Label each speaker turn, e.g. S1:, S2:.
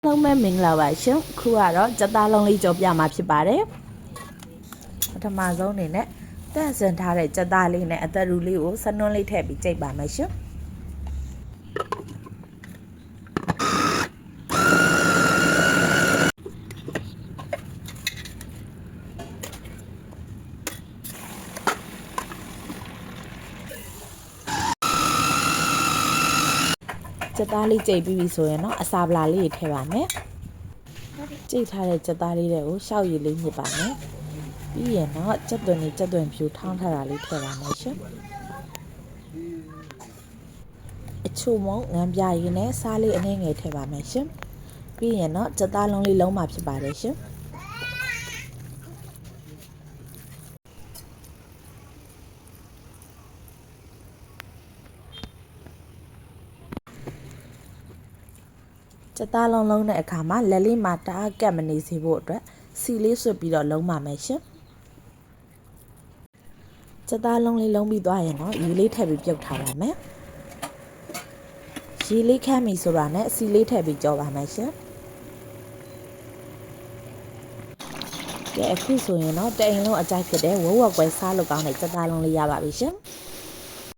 S1: လုံးမဲ့မင်္ဂလာပါရှင်ခုကတော့ကြက်သားလုံးလေးကြောပြမှာဖြစ်ပါတယ်ပထမဆုံးအနေနဲ့တန့်စင်ထားတဲ့ကြက်သားလေးနဲ့အသက်ရူလေးကိုစနွန်းလေးထည့်ပြီးကြိတ်ပါမယ်ရှင်ကြက်သားလေးကြိတ်ပြီးပြီဆိုရင်တော့အစာပလာလေးထည့်ပါမယ်ကြိတ်ထားတဲ့ကြက်သားလေးတွေကိုရှောက်ရည်လေးညစ်ပါမယ်ပြီးရင်တော့ကြက်သွန်ဖြူထောင်းထားတာလေးထည့်ပါမယ်ရှင်အချို့မုံငန်းပြရည်နဲ့စားလေးအနည်းငယ်ထည့်ပါမယ်ရှင်ပြီးရင်တော့ကြက်သားလုံးလေးလုံးမှာဖြစ်ပါတယ်ရှင်ကြက်သားလုံးတဲ့အခါမှာလက်လေးမှာတအားကက်မနေစေဖို့အတွက်စီလေးဆွတ်ပြီးတော့လုံးပါမယ်ရှင်ကြက်သားလုံးလေးလုံးပြီးသွားရင်တော့ရေလေးထည့်ပြီးပြုတ်ထားပါမယ်ရေလေးခမ်းပြီဆိုတာနဲ့စီလေးထည့်ပြီးကြောပါမယ်ရှင်ကဲအခုဆိုရင်တော့တအိမ်လုံးအကြိုက်ဖြစ်တဲ့ဝက်ကွယ်စားလို့ကောင်းတဲ့ကြက်သားလုံးလေးရပါပြီရှင်